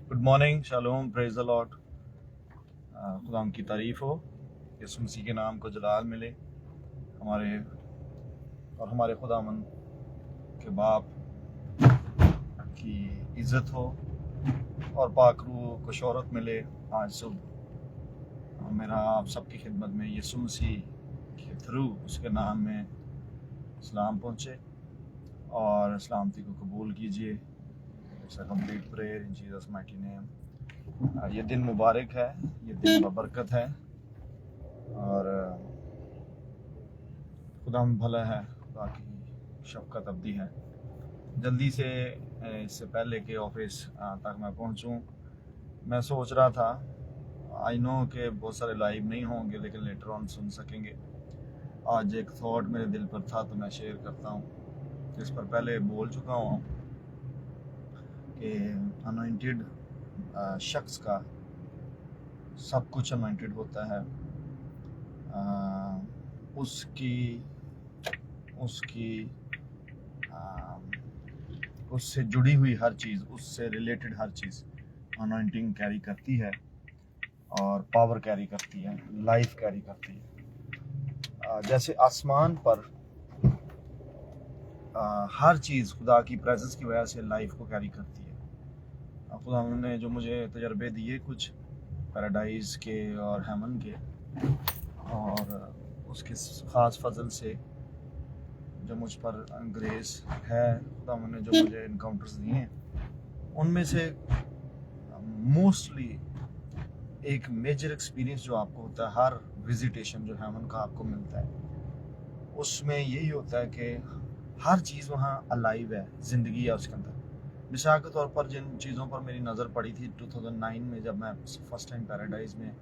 Good morning, shalom, praise the lord. खुदाम की तारीफ हो। यीशु मसीह के नाम को जलाल मिले। हमारे खुदावन के बाप की इज़्ज़त हो और पाक रूह को शोहरत मिले। आज सुबह मेरा आप सबकी खिदमत में यीशु मसीह के थ्रू उसके नाम में सलाम पहुँचे और सलामती को कबूल कीजिए। It's a complete prayer in Jesus mighty name. ये दिन मुबारक है, ये दिन बबरकत है और खुदा भला है, खुदा की शफ़क़त अब्दी है। जल्दी से इससे पहले कि ऑफिस तक मैं पहुंचूं, मैं सोच रहा था, आई नो कि बहुत सारे लाइव नहीं होंगे लेकिन लेटर ऑन सुन सकेंगे। आज एक थॉट मेरे दिल पर था तो मैं शेयर करता हूं। इस पर पहले बोल चुका हूं कि अनॉइंटेड शख्स का सब कुछ अनॉइंटेड होता है। उसकी उससे जुड़ी हुई हर चीज़, उससे रिलेटेड हर चीज़ अनॉइंटिंग कैरी करती है और पावर कैरी करती है, लाइफ कैरी करती है। जैसे आसमान पर हर चीज़ खुदा की प्रेजेंस की वजह से लाइफ को कैरी करती है। खुदा ने जो मुझे तजर्बे दिए कुछ पैराडाइज के और हेमन के, और उसके ख़ास फजल से जो मुझ पर ग्रेस है, खुदा ने जो मुझे इनकाउंटर्स दिए हैं, उनमें से मोस्टली एक मेजर एक्सपीरियंस जो आपको होता है हर विजिटेशन जो हेमन का आपको मिलता है, उसमें यही होता है कि हर चीज़ वहाँ अलाइव है, ज़िंदगी है उसके अंदर। मिसाल के तौर पर जिन चीज़ों पर मेरी नज़र पड़ी थी 2009 में, जब मैं फर्स्ट टाइम पैराडाइज में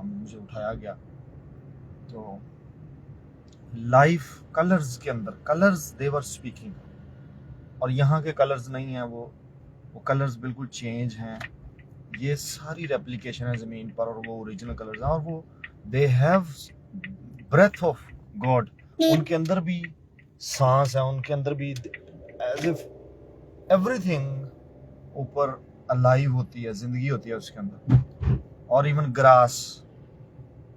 मुझे उठाया गया, तो लाइफ कलर्स के अंदर, कलर्स दे वर स्पीकिंग, और यहाँ के कलर्स नहीं हैं, वो कलर्स बिल्कुल चेंज हैं। ये सारी रेप्लिकेशन है ज़मीन पर और वो ओरिजिनल कलर्स हैं, और वो they have breath of God. उनके अंदर भी सांस है, उनके अंदर भी एज इफ एवरीथिंग ऊपर अलाइव होती है, जिंदगी होती है उसके अंदर। और इवन ग्रास,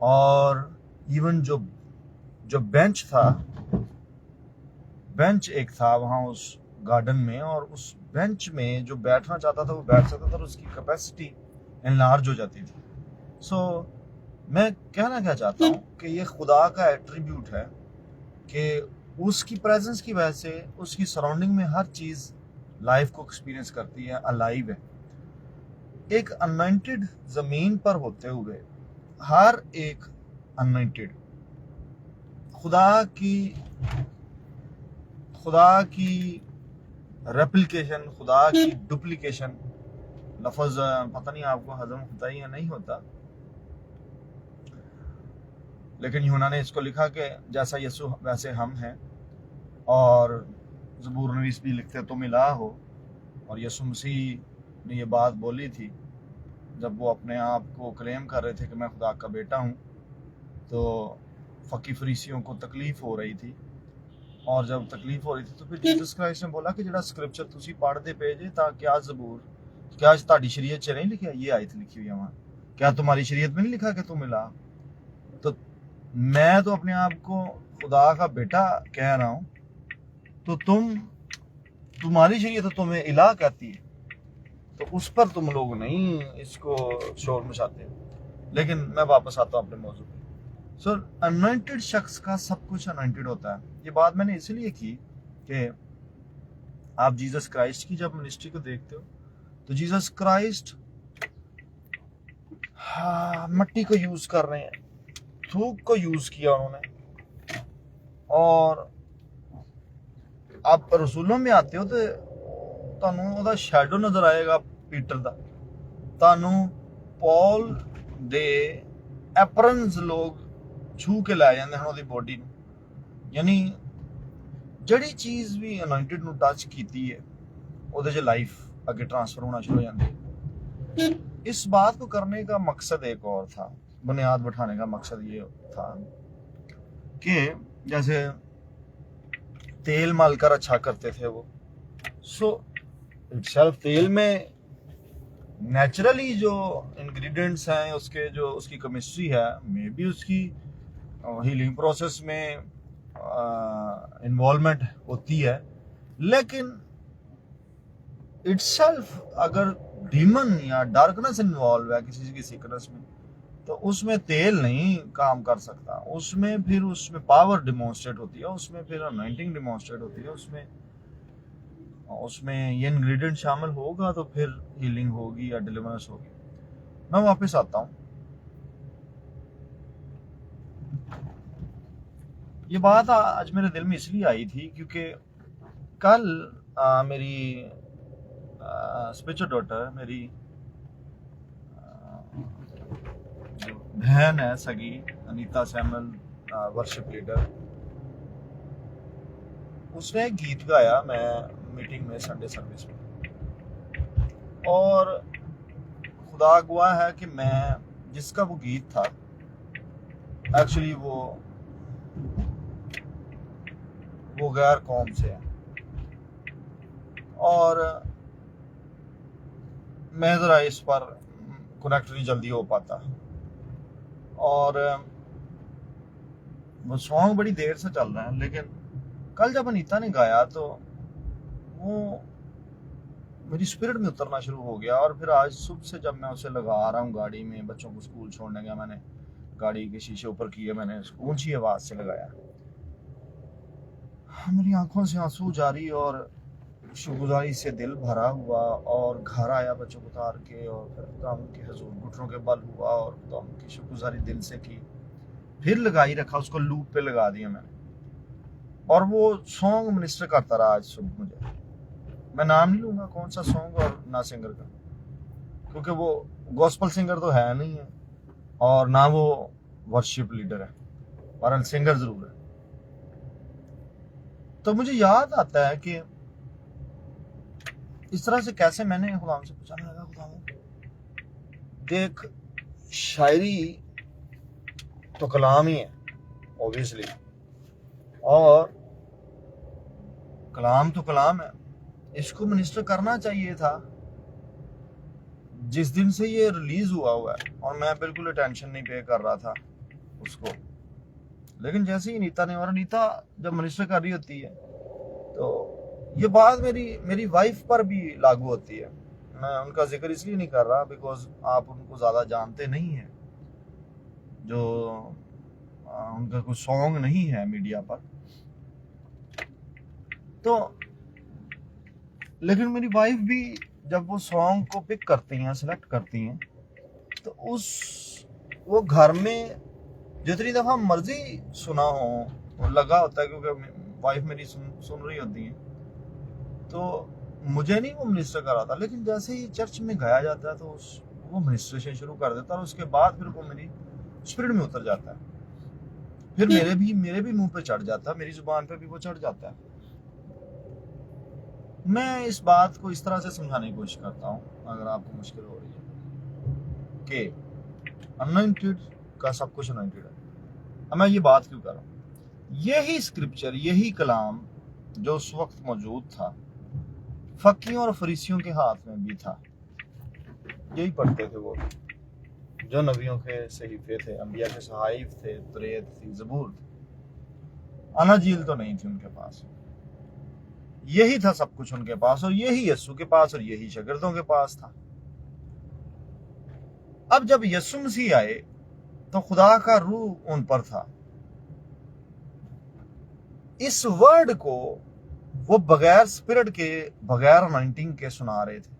और इवन जो बेंच था, बेंच एक था वहाँ उस गार्डन में, और उस बेंच में जो बैठना चाहता था वो बैठ सकता था और उसकी कैपेसिटी एनलार्ज हो जाती थी। सो मैं कहना क्या चाहता हूँ कि ये खुदा का एट्रीब्यूट है कि उसकी प्रेजेंस की वजह से उसकी सराउंडिंग में हर चीज़ लाइफ को एक्सपीरियंस करती है, अलाइव है। एक अनॉइंटेड ज़मीन पर होते हुए हर एक अनॉइंटेड खुदा की रेप्लिकेशन, खुदा की डुप्लीकेशन, लफ्ज़ पता नहीं आपको हजम होता है या नहीं होता, लेकिन यूना ने इसको लिखा कि जैसा यीशु वैसे हम हैं, और ज़बूर नवीस भी लिखते तुम इलाह हो। और यीशु मसीह ने ये बात बोली थी जब वो अपने आप को क्लेम कर रहे थे कि मैं खुदा का बेटा हूँ, तो फ़की फरीसियों को तकलीफ़ हो रही थी, और जब तकलीफ हो रही थी तो फिर जीसस क्राइस्ट ने बोला कि जिहड़ा स्क्रिप्चर तुसी पढ़ते पे जे, क्या ज़बूर, क्या तुम्हारी शरीयत च नहीं लिखा, ये आयत लिखी हुई है वहाँ, क्या तुम्हारी शरीयत में नहीं लिखा कि तुम इलाह? तो मैं तो अपने आप को खुदा का बेटा कह रहा हूँ, तो तुम्हारी शरीयत तो तुम्हें इलाह कहती है, तो उस पर तुम लोग नहीं इसको शोर मचाते। लेकिन मैं वापस आता हूँ अपने मौजू पे। सो अनॉइंटेड शख्स का सब कुछ अनॉइंटेड होता है। ये बात मैंने इसलिए की कि आप जीसस क्राइस्ट की जब मिनिस्ट्री को देखते हो, तो जीसस क्राइस्ट मट्टी को यूज कर रहे हैं, थूक को यूज किया उन्होंने। और आप रसूलों में आते हो तो ਤੁਹਾਨੂੰ ਉਹਦਾ ਸ਼ੈਡੋ ਨਜ਼ਰ ਆਏਗਾ ਪੀਟਰ ਦਾ, ਤੁਹਾਨੂੰ ਪੌਲ ਦੇ ਐਪਰਨਸ ਲੋਕ ਛੂ ਕੇ ਲੈ ਜਾਂਦੇ ਹਨ ਉਹਦੀ ਬੋਡੀ ਨੂੰ। यानी ਜਿਹੜੀ ਚੀਜ਼ ਵੀ ਅਨॉइंटेड ਨੂੰ ਟੱਚ ਕੀਤੀ है ਉਹਦੇ 'ਚ लाइफ आगे ट्रांसफर होना शुरू हो जाती है। इस बात को करने का मकसद एक और था, बुनियाद बैठाने का मकसद ये था कि जैसे तेल मलकर अच्छा करते थे वो, सो इटसेल्फ तेल में नेचुरली जो इंग्रेडिएंट्स हैं उसके जो उसकी केमिस्ट्री है, मे बी उसकी हीलिंग प्रोसेस में इन्वॉल्वमेंट होती है, लेकिन इटसेल्फ अगर डीमन या डार्कनेस इन्वॉल्व है किसी की सीकनेस में, तो उसमें तेल नहीं काम कर सकता, उसमें फिर उसमें पावर डिमॉन्स्ट्रेट होती है, उसमें फिर अनॉइंटिंग डिमॉन्स्ट्रेट होती है, उसमें उसमें ये इंग्रेडिएंट शामिल होगा तो फिर हीलिंग होगी या डिलीवरेंस होगी। मैं वापस आता हूँ। ये बात आज मेरे दिल में इसलिए आई थी क्योंकि कल मेरी स्पिरिचुअल डॉटर, मेरी जो बहन है सगी, अनीता सैमुअल, वर्शिप लीडर, उसने एक गीत गाया मैं मीटिंग में संडे सर्विस में, और खुदा गवाह है कि मैं जिसका वो गीत था, एक्चुअली वो गैर कौम से है, और मैं ज़रा इस पर कनेक्ट नहीं जल्दी हो पाता, और वो सॉन्ग बड़ी देर से चल रहा है, लेकिन कल जब अनीता ने गाया तो वो मेरी स्पिरिट में उतरना शुरू हो गया। और फिर आज सुबह से जब मैं उसे लगा रहा हूँ गाड़ी में, बच्चों को स्कूल छोड़ने गया, मैंने गाड़ी के शीशे ऊपर किए, मैंने ऊंची आवाज़ से लगाया, मेरी आंखों से आंसू जारी और शुक्रगुजारी से दिल भरा हुआ, और घर आया बच्चों को उतार के, और फिर खुदा उनके हजूर घुटनों के बल हुआ और खुदा उनकी शुक्रगुजारी दिल से की, फिर लगाई रखा, उसको लूप पे लगा दिया मैंने, और वो सॉन्ग मिनिस्टर करता रहा आज सुबह मुझे। मैं नाम नहीं लूंगा कौन सा सॉन्ग और ना सिंगर का, क्योंकि वो गॉस्पल सिंगर तो है नहीं है और ना वो वर्शिप लीडर है, पर सिंगर जरूर है। तो मुझे याद आता है कि इस तरह से कैसे मैंने खुदा से पूछा, लगा खुदा देख, शायरी तो कलाम ही है ऑब्वियसली, और कलाम तो कलाम है, इसको मिनिस्टर करना चाहिए था जिस दिन से ये रिलीज हुआ है, और मैं बिल्कुल अटेंशन नहीं पे कर रहा था उसको। लेकिन जैसे ही अनीता ने, और अनीता जब मिनिस्टर कर रही होती है तो ये बात मेरी वाइफ पर भी लागू होती है। मैं उनका जिक्र इसलिए नहीं कर रहा बिकॉज आप उनको ज़्यादा जानते नहीं हैं, जो उनका कोई सॉन्ग नहीं है मीडिया पर, तो लेकिन मेरी वाइफ भी जब वो सॉन्ग को पिक करती हैं, सेलेक्ट करती हैं, तो वो घर में जितनी दफ़ा मर्जी सुना हो लगा होता है, क्योंकि वाइफ मेरी सुन रही होती है, तो मुझे नहीं वो मिनिस्टर कर रहा था, लेकिन जैसे ही चर्च में गाया जाता है तो वो मिनिस्ट्रेशन शुरू कर देता है, और उसके बाद फिर वो मेरी स्पिरिट में उतर जाता है, फिर मेरे भी मुंह पे चढ़ जाता है, मेरी जुबान पे भी वो चढ़ जाता है। मैं इस बात को इस तरह से समझाने की कोशिश करता हूँ, अगर आपको मुश्किल हो रही है कि अनॉइंटेड का सब कुछ अनॉइंटेड है। अब मैं ये बात क्यों कर रहा हूँ, यही स्क्रिप्चर, यही कलाम जो उस वक्त मौजूद था, फकीयों और फरीसियों के हाथ में भी था, यही पढ़ते थे वो, जो नबियों के सहीफे थे, अंबिया के सहाइफ थे, तौरात थी, ज़बूर थी, अनाजील तो नहीं थी उनके पास, यही था सब कुछ उनके पास, और यही यीशु के पास और यही शागिर्दों के पास था। अब जब यीशु मसीह आए तो खुदा का रूह उन पर था। इस वर्ड को वो बगैर स्पिरिट के, बगैर अनॉइंटिंग के सुना रहे थे।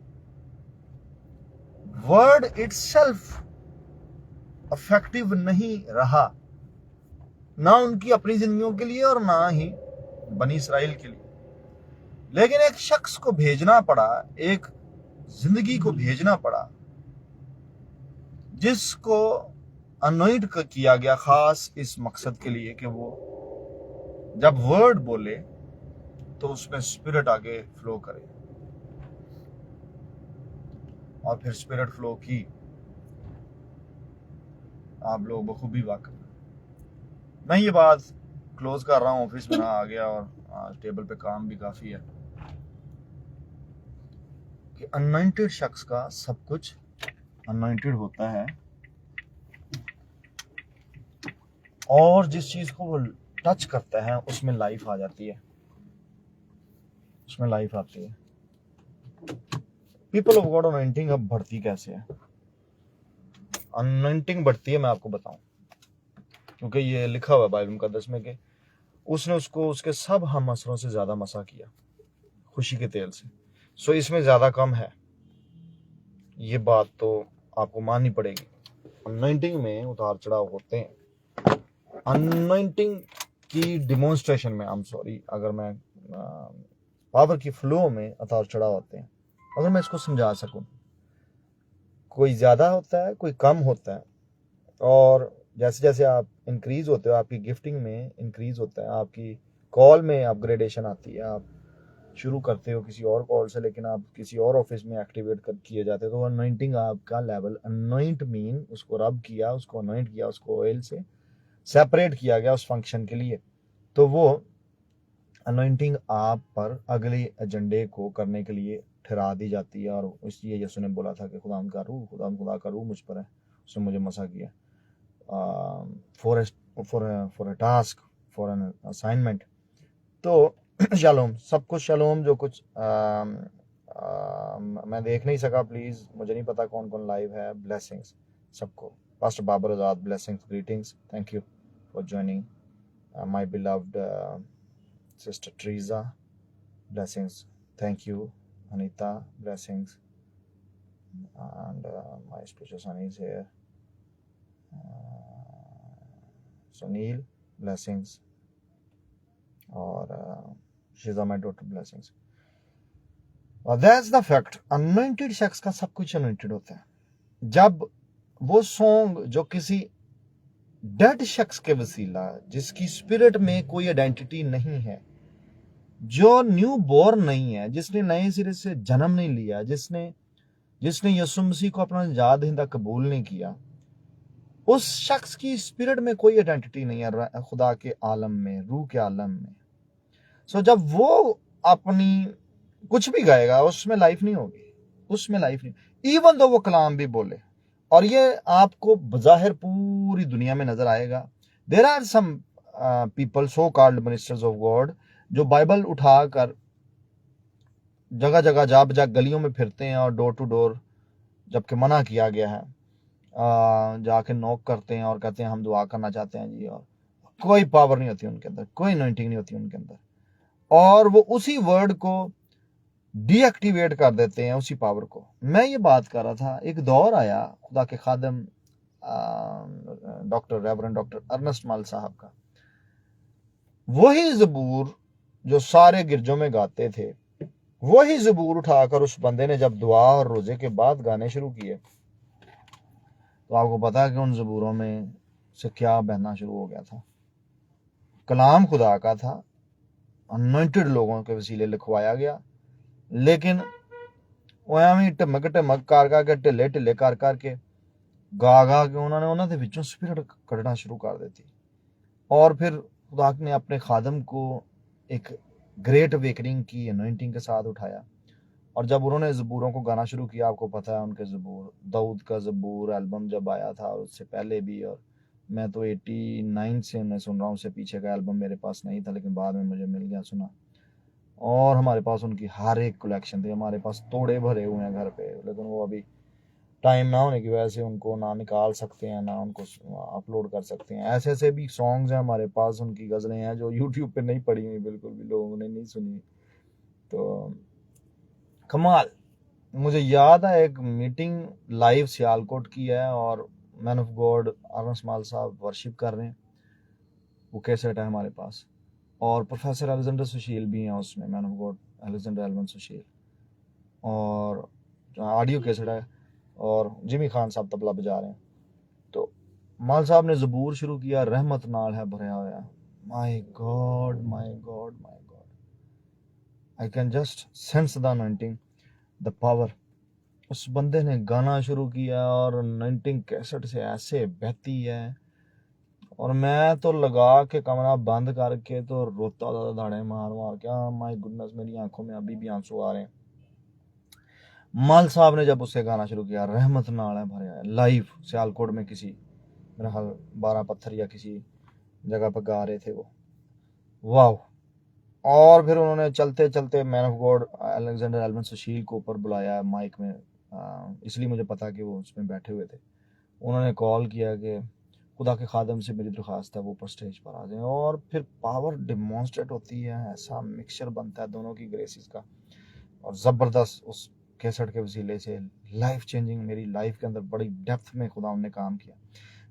वर्ड इटसेल्फ इफेक्टिव नहीं रहा, ना उनकी अपनी जिंदगियों के लिए और ना ही बनी इसराइल के लिए, लेकिन एक शख्स को भेजना पड़ा, एक जिंदगी को भेजना पड़ा जिसको अनॉइंट किया गया खास इस मकसद के लिए कि वो जब वर्ड बोले तो उसमें स्पिरिट आगे फ्लो करे, और फिर स्पिरिट फ्लो की, आप लोग बखूबी वाकिफ। मैं ये बात क्लोज कर रहा हूँ, ऑफिस में आ गया और टेबल पे काम भी काफी है, कि अनॉइंटेड शख्स का सब कुछ अनॉइंटेड होता है, और जिस चीज को वो टच करता है उसमें लाइफ आ जाती है, उसमें लाइफ आती है। पीपल ऑफ गॉड अनॉइंटिंग अब बढ़ती कैसे है? अनॉइंटिंग बढ़ती है, मैं आपको बताऊं, क्योंकि ये लिखा हुआ है बाइबल मुकद्दस में कि उसने उसको उसके सब हम असरों से ज्यादा मसा किया खुशी के तेल से। सो इसमें ज्यादा कम है, ये बात तो आपको माननी पड़ेगी। अनॉइंटिंग में उतार चढ़ाव होते हैं। अनॉइंटिंग की डिमॉन्स्ट्रेशन में, आई एम सॉरी अगर मैं पावर की फ्लो में उतार चढ़ाव होते हैं। अगर मैं इसको समझा सकूं, कोई ज्यादा होता है, कोई कम होता है, और जैसे जैसे आप इंक्रीज होते हो, आपकी गिफ्टिंग में इंक्रीज होता है, आपकी कॉल में अपग्रेडेशन आती है, आप शुरू करते हो किसी और कॉल से, लेकिन आप किसी और ऑफिस में एक्टिवेट किए जाते हो, तो अनॉइंटिंग आपका लेवल, अनॉइंट मीन उसको रब किया, उसको अनॉइंट किया, उसको ऑयल से सेपरेट किया गया उस फंक्शन के लिए, तो वो अनॉइंटिंग आप पर अगले एजेंडे को करने के लिए ठहरा दी जाती है। और इसलिए यीशु ने बोला था कि खुदा का रूह मुझ पर है, उसने मुझे मसा किया for a task, for an assignment. तो शालोम, सब कुछ शालोम, जो कुछ मैं देख नहीं सका, प्लीज मुझे नहीं पता कौन कौन लाइव है। ब्लेसिंग्स सबको। Pastor Babar Azad, blessings, greetings, thank you for joining my beloved sister Treeza, blessings, thank you Anita, blessings, and my spiritual son is here, Sunil, blessings, और she's my daughter, blessings। that's the fact, anointed शख्स का सब कुछ anointed होता है। जब वो song जो किसी डेड शख्स के वसीला, जिसकी स्पिरिट में कोई आइडेंटिटी नहीं है, जो न्यू बोर्न नहीं है, जिसने नए सिरे से जन्म नहीं लिया, जिसने यीशु मसीह को अपना निजात दहिंदा कबूल नहीं किया, उस शख्स की स्पिरिट में कोई आइडेंटिटी नहीं है खुदा के आलम में, रूह के आलम में। सो जब वो अपनी कुछ भी गाएगा, उसमें लाइफ नहीं होगी, उसमें लाइफ नहीं, इवन दो वो कलाम भी बोले। और ये आपको बज़ाहिर पूरी दुनिया में नजर आएगा। There are some people, so called ministers of God, जो बाइबल उठाकर जगह जगह जा बजा गलियों में फिरते हैं और डोर टू डोर, जबकि मना किया गया है, जाके नॉक करते हैं और कहते हैं हम दुआ करना चाहते हैं जी, और कोई पावर नहीं होती उनके अंदर, कोई अनॉइंटिंग नहीं होती उनके अंदर, और वो उसी वर्ड को डीएक्टिवेट कर देते हैं, उसी पावर को। मैं ये बात कर रहा था, एक दौर आया खुदा के खादम डॉक्टर रेवरेंड डॉक्टर अर्नेस्ट माल साहब का, वही ज़बूर जो सारे गिरजों में गाते थे, वही ज़बूर उठाकर उस बंदे ने जब दुआ और रोजे के बाद गाने शुरू किए, तो आपको पता है कि उन ज़बूरों में से क्या बहना शुरू हो गया था। कलाम खुदा का था, अनॉइंटेड लोगों के वसीले लिखवाया गया, लेकिन एवें ढमक ढमक कर के, ढिले ढिले कर के, गा गा के उन्होंने उन्होंने विचों स्पिरिट कढ़ना शुरू कर देती। और फिर खुदा ने अपने खादम को एक ग्रेट अवेकनिंग की अनॉइंटिंग के साथ उठाया, और जब उन्होंने ज़बूरों को गाना शुरू किया, आपको पता है उनके ज़बूर, दाऊद का ज़बूर एल्बम जब आया था, और उससे पहले भी, और मैं तो 89 से मैं सुन रहा हूँ, उससे पीछे का एल्बम मेरे पास नहीं था, लेकिन बाद में मुझे मिल गया, सुना। और हमारे पास उनकी हर एक कलेक्शन थी, हमारे पास तोड़े भरे हुए हैं घर पे, लेकिन वो अभी टाइम ना होने की वजह से उनको ना निकाल सकते हैं, ना उनको अपलोड कर सकते हैं। ऐसे ऐसे भी सॉन्ग्स हैं हमारे पास, उनकी गज़लें हैं जो यूट्यूब पे नहीं पड़ी हुई, बिल्कुल भी लोगों ने नहीं सुनी। तो कमाल। मुझे याद है एक मीटिंग लाइव सियालकोट की है, और मैन ऑफ गॉड अर्नेस्ट माल साहब वर्शिप कर रहे हैं, वो कैसेट है हमारे पास, और प्रोफेसर अलेक्जेंडर सुशील भी हैं उसमें, man of god Alexander Elvin Sushil, और ऑडियो कैसेट है, और जिमी खान साहब तबला बजा रहे हैं। तो माल साहब ने ज़बूर शुरू किया, रहमत नाल है भरया होया। My God, my God, my God, I can just sense the anointing, the power. उस बंदे ने गाना शुरू किया, और अनॉइंटिंग कैसेट से ऐसे बहती है, और मैं तो लगा के कमरा बंद करके तो रोता था, धाड़े मार मार के। माय गुडनेस, मेरी आंखों में अभी भी आंसू आ रहे हैं। मल साहब ने जब उससे गाना शुरू किया, रहमत नाल है भरया, लाइव सियालकोट में किसी मेरा हाल 12 पत्थर या किसी जगह पर गा रहे थे वो, वाह। और फिर उन्होंने चलते चलते man of god Alexander Elvin Sushil को ऊपर बुलाया माइक में, इसलिए मुझे पता कि वो उसमें बैठे हुए थे। उन्होंने कॉल किया कि खुदा के खादम से मेरी दरख्वास्त है वो ऊपर स्टेज पर आ जाएं, और फिर पावर डिमॉन्स्ट्रेट होती है, ऐसा मिक्सचर बनता है दोनों की ग्रेसेस का, और ज़बरदस्त उस कैसेट के वसीले से लाइफ चेंजिंग मेरी लाइफ के अंदर बड़ी डेप्थ में खुदा ने काम किया।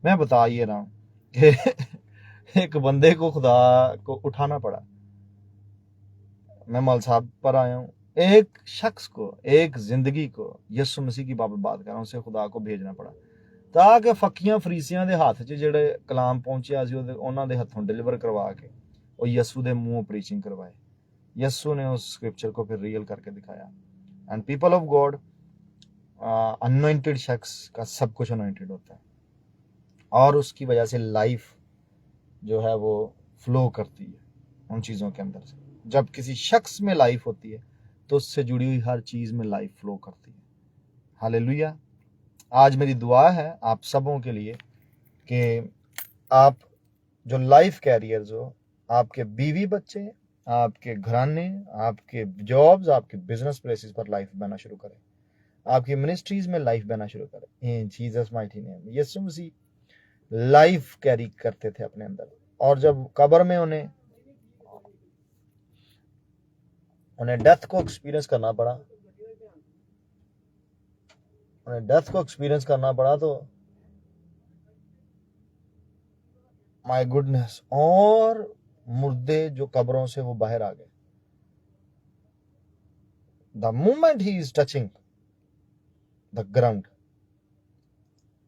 मैं बता ये रहा हूँ कि एक बंदे को खुदा को उठाना पड़ा। मैं मौल साहब पर आया हूँ, एक शख्स को, एक जिंदगी को, यीशु मसीह की बात कर रहा हूँ, उसे खुदा को भेजना पड़ा ताकि फकीयां फरीसियां दे हाथ च ਜਿਹੜੇ कलाम पहुंचिया सी ਉਹਨਾਂ ਦੇ हथों डिलीवर करवा के और यीशु दे मुंह प्रीचिंग करवाए। यीशु ने उस स्क्रिप्चर को फिर रियल करके दिखाया। And people of God, anointed शख्स का सब कुछ अनॉइंटेड होता है, और उसकी वजह से लाइफ जो है वो फ्लो करती है उन चीज़ों के अंदर से। जब किसी शख्स में लाइफ होती है तो उससे जुड़ी हुई हर चीज़ में लाइफ फ्लो करती है। हालेलुया। आज मेरी दुआ है आप सबों के लिए कि आप जो लाइफ कैरियर्स हो, आपके बीवी बच्चे, आपके घराने, आपके जॉब्स, आपके बिजनेस प्लेसेस पर लाइफ बना शुरू करें, आपकी मिनिस्ट्रीज में लाइफ बना शुरू करें इन जीसस माइटी नेम। यीशु मसीह लाइफ कैरी करते थे अपने अंदर, और जब कब्र में उन्हें डेथ को एक्सपीरियंस करना पड़ा, उन्हें डेथ को एक्सपीरियंस करना पड़ा, तो माय गुडनेस, और मुर्दे जो कब्रों से वो बाहर आ गए। The moment he is touching the ground,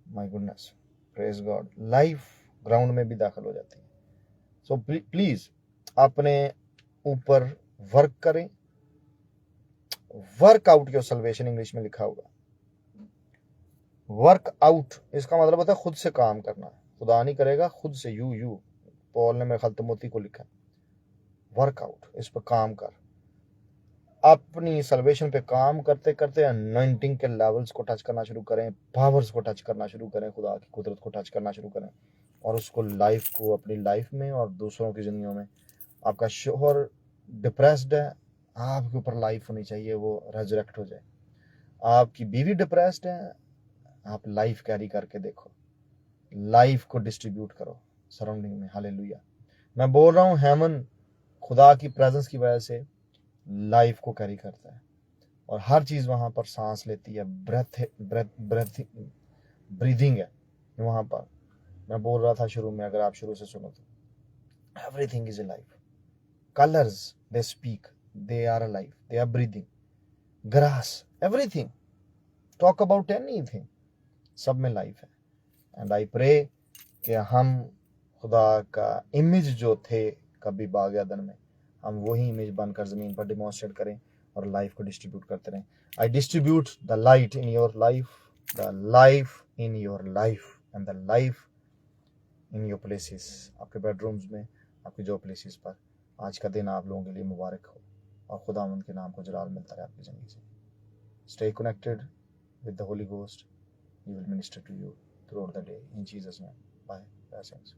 my goodness, praise God, life ground में भी दाखिल हो जाती है। सो प्लीज अपने ऊपर वर्क करें। Work out your salvation English में लिखा होगा। वर्क आउट इसका मतलब होता है खुद से काम करना, खुदा नहीं करेगा, खुद से। यू पॉल ने मेरे ख्याल तिमोथी को लिखा, वर्कआउट, इस पर काम कर। अपनी सल्वेशन पे काम करते करते अनॉइंटिंग के लेवल्स को टच करना शुरू करें, पावर्स को टच करना शुरू करें, खुदा की कुदरत को टच करना शुरू करें, और उसको लाइफ को अपनी लाइफ में और दूसरों की जिंदगियों में। आपका शोहर डिप्रेस्ड है, आपके ऊपर लाइफ होनी चाहिए, वो रेजरेक्ट हो जाए। आपकी बीवी डिप्रेस्ड है, आप लाइफ कैरी करके देखो, लाइफ को डिस्ट्रीब्यूट करो सराउंडिंग में। हालेलुया। मैं बोल रहा हूँ हेमन खुदा की प्रेजेंस की वजह से लाइफ को कैरी करता है, और हर चीज वहां पर सांस लेती है, ब्रीदिंग है वहां पर। मैं बोल रहा था शुरू में, अगर आप शुरू से सुनो तो everything is a life. Colours they speak, they are a life, they are breathing. Grass, everything, talk about anything, सब में लाइफ है। एंड आई प्रे कि हम खुदा का इमेज जो थे कभी बाग अदन में, हम वही इमेज बनकर ज़मीन पर डिमॉन्स्ट्रेट करें और लाइफ को डिस्ट्रीब्यूट करते रहें। I distribute the light in your life, the life in your life, and the life in your places, आपके बेडरूम्स में, आपके जॉब प्लेसेस पर। आज का दिन आप लोगों के लिए मुबारक हो, और खुदा उनके नाम को जलाल मिलता रहे आपकी ज़िंदगी से। Stay connected with the Holy Ghost. He will minister to you throughout the day. In Jesus' name. Bye. Blessings.